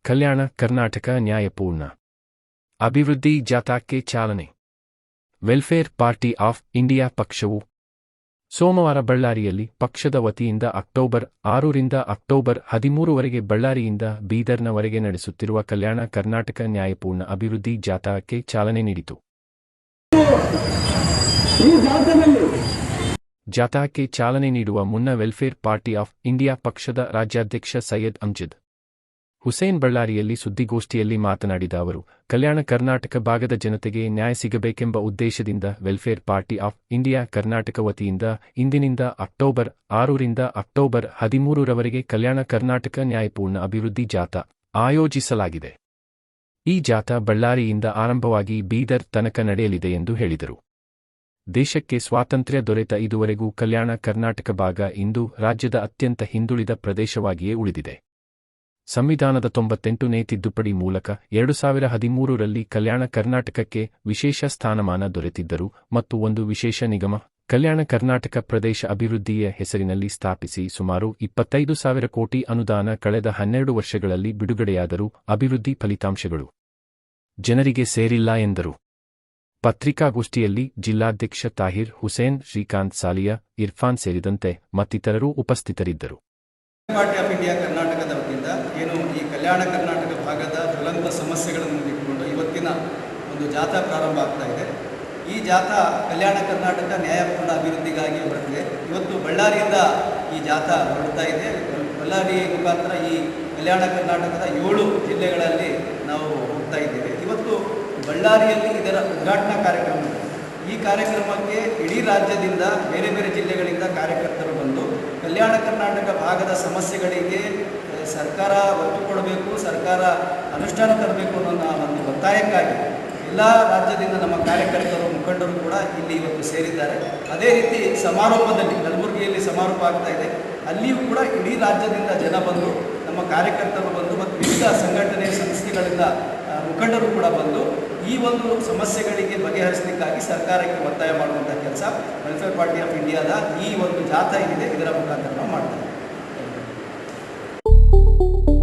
ಕಲ್ಯಾಣ ಕರ್ನಾಟಕ ನ್ಯಾಯಪೂರ್ಣ ಅಭಿವೃದ್ಧಿ ಜಾಥಾಕ್ಕೆ ಚಾಲನೆ. Welfare party of India ಪಕ್ಷವು ಸೋಮವಾರ ಬಳ್ಳಾರಿಯಲ್ಲಿ ಪಕ್ಷದ ವತಿಯಿಂದ ಅಕ್ಟೋಬರ್ 6ರಿಂದ ಅಕ್ಟೋಬರ್ 13ವರೆಗೆ ಬಳ್ಳಾರಿಯಿಂದ ಬೀದರ್ನವರೆಗೆ ನಡೆಸುತ್ತಿರುವ ಕಲ್ಯಾಣ ಕರ್ನಾಟಕ ನ್ಯಾಯಪೂರ್ಣ ಅಭಿವೃದ್ಧಿ ಜಾಥಾಕ್ಕೆ ಚಾಲನೆ ನೀಡಿತು. ಜಾಥಾಕ್ಕೆ ಚಾಲನೆ ನೀಡುವ ಮುನ್ನ ವೆಲ್ಫೇರ್ ಪಾರ್ಟಿ ಆಫ್ ಇಂಡಿಯಾ ಪಕ್ಷದ ರಾಜ್ಯಾಧ್ಯಕ್ಷ ಸೈಯದ್ ಅಮ್ಜದ್ ಹುಸೇನ್ ಬಳ್ಳಾರಿಯಲ್ಲಿ ಸುದ್ದಿಗೋಷ್ಠಿಯಲ್ಲಿ ಮಾತನಾಡಿದ ಅವರು, ಕಲ್ಯಾಣ ಕರ್ನಾಟಕ ಭಾಗದ ಜನತೆಗೆ ನ್ಯಾಯ ಸಿಗಬೇಕೆಂಬ ಉದ್ದೇಶದಿಂದ welfare party of India Karnataka ವತಿಯಿಂದ ಇಂದಿನಿಂದ ಅಕ್ಟೋಬರ್ 6ರಿಂದ ಅಕ್ಟೋಬರ್ 13ರವರೆಗೆ ಕಲ್ಯಾಣ ಕರ್ನಾಟಕ ನ್ಯಾಯಪೂರ್ಣ ಅಭಿವೃದ್ಧಿ ಜಾಥಾ ಆಯೋಜಿಸಲಾಗಿದೆ. ಈ ಜಾಥಾ ಬಳ್ಳಾರಿಯಿಂದ ಆರಂಭವಾಗಿ ಬೀದರ್ ತನಕ ನಡೆಯಲಿದೆ ಎಂದು ಹೇಳಿದರು. ದೇಶಕ್ಕೆ ಸ್ವಾತಂತ್ರ್ಯ ದೊರೆತ ಇದುವರೆಗೂ ಕಲ್ಯಾಣ ಕರ್ನಾಟಕ ಭಾಗ ಇಂದು ರಾಜ್ಯದ ಅತ್ಯಂತ ಹಿಂದುಳಿದ ಪ್ರದೇಶವಾಗಿಯೇ ಉಳಿದಿದೆ. ಸಂವಿಧಾನದ 98ನೇ ತಿದ್ದುಪಡಿ ಮೂಲಕ 2013ರಲ್ಲಿ ಕಲ್ಯಾಣ ಕರ್ನಾಟಕಕ್ಕೆ ವಿಶೇಷ ಸ್ಥಾನಮಾನ ದೊರೆತಿದ್ದರು ಮತ್ತು ಒಂದು ವಿಶೇಷ ನಿಗಮ ಕಲ್ಯಾಣ ಕರ್ನಾಟಕ ಪ್ರದೇಶ ಅಭಿವೃದ್ಧಿಯ ಹೆಸರಿನಲ್ಲಿ ಸ್ಥಾಪಿಸಿ ಸುಮಾರು 25,000 ಕೋಟಿ ಅನುದಾನ ಕಳೆದ 12 ವರ್ಷಗಳಲ್ಲಿ ಬಿಡುಗಡೆಯಾದರೂ ಅಭಿವೃದ್ಧಿ ಫಲಿತಾಂಶಗಳು ಜನರಿಗೆ ಸೇರಿಲ್ಲ ಎಂದರು. ಪತ್ರಿಕಾಗೋಷ್ಠಿಯಲ್ಲಿ ಜಿಲ್ಲಾಧ್ಯಕ್ಷ ತಾಹಿರ್ ಹುಸೇನ್, ಶ್ರೀಕಾಂತ್ ಸಾಲಿಯಾ, ಇರ್ಫಾನ್ ಸೇರಿದಂತೆ ಮತ್ತಿತರರು ಉಪಸ್ಥಿತರಿದ್ದರು. ಪಾರ್ಟಿ ಆಫ್ ಇಂಡಿಯಾ ಕರ್ನಾಟಕದ ವತಿಯಿಂದ ಏನು ಈ ಕಲ್ಯಾಣ ಕರ್ನಾಟಕ ಭಾಗದ ಜ್ವಲಂತ ಸಮಸ್ಯೆಗಳನ್ನು ಇಟ್ಟುಕೊಂಡು ಇವತ್ತಿನ ಒಂದು ಜಾಥಾ ಪ್ರಾರಂಭ ಆಗ್ತಾ ಇದೆ. ಈ ಜಾಥಾ ಕಲ್ಯಾಣ ಕರ್ನಾಟಕ ನ್ಯಾಯಪೂರ್ಣ ಅಭಿವೃದ್ಧಿಗಾಗಿ ಹೊರಟಿದೆ. ಇವತ್ತು ಬಳ್ಳಾರಿಯಿಂದ ಈ ಜಾಥಾ ಹೊರಡ್ತಾ ಇದೆ. ಬಳ್ಳಾರಿ ಮುಖಾಂತರ ಈ ಕಲ್ಯಾಣ ಕರ್ನಾಟಕದ 7 ಜಿಲ್ಲೆಗಳಲ್ಲಿ ನಾವು ಹೋಗ್ತಾ ಇದ್ದೇವೆ. ಇವತ್ತು ಬಳ್ಳಾರಿಯಲ್ಲಿ ಇದರ ಉದ್ಘಾಟನಾ ಕಾರ್ಯಕ್ರಮ. ಈ ಕಾರ್ಯಕ್ರಮಕ್ಕೆ ಇಡೀ ರಾಜ್ಯದಿಂದ ಬೇರೆ ಬೇರೆ ಜಿಲ್ಲೆಗಳಿಂದ ಕಾರ್ಯಕರ್ತರು ಬಂದು ಕಲ್ಯಾಣ ಕರ್ನಾಟಕ ಭಾಗದ ಸಮಸ್ಯೆಗಳಿಗೆ ಸರ್ಕಾರ ಒತ್ತು ಕೊಡಬೇಕು, ಸರ್ಕಾರ ಅನುಷ್ಠಾನ ತರಬೇಕು ಅನ್ನೋ ಒಂದು ಒತ್ತಾಯಕ್ಕಾಗಿ ಎಲ್ಲ ರಾಜ್ಯದಿಂದ ನಮ್ಮ ಕಾರ್ಯಕರ್ತರು, ಮುಖಂಡರು ಕೂಡ ಇಲ್ಲಿ ಇವತ್ತು ಸೇರಿದ್ದಾರೆ. ಅದೇ ರೀತಿ ಸಮಾರೋಪದಲ್ಲಿ ಕಲಬುರಗಿಯಲ್ಲಿ ಸಮಾರೋಪ ಆಗ್ತಾ ಇದೆ. ಅಲ್ಲಿಯೂ ಕೂಡ ಇಡೀ ರಾಜ್ಯದಿಂದ ಜನ ಬಂದು, ನಮ್ಮ ಕಾರ್ಯಕರ್ತರು ಬಂದು ಮತ್ತು ವಿವಿಧ ಸಂಘಟನೆ ಸಂಸ್ಥೆಗಳಿಂದ ಮುಖಂಡರು ಕೂಡ ಬಂದು ಈ ಒಂದು ಸಮಸ್ಯೆಗಳಿಗೆ ಬಗೆಹರಿಸಲಿಕ್ಕಾಗಿ ಸರ್ಕಾರಕ್ಕೆ ಒತ್ತಾಯ ಮಾಡುವಂಥ ಕೆಲಸ ವೆಲ್ಫೇರ್ ಪಾರ್ಟಿ ಆಫ್ ಇಂಡಿಯಾದ ಈ ಒಂದು ಜಾಥಾ ಏನಿದೆ ಇದರ ಮುಖಾಂತರ ನಾವು ಮಾಡ್ತೇವೆ.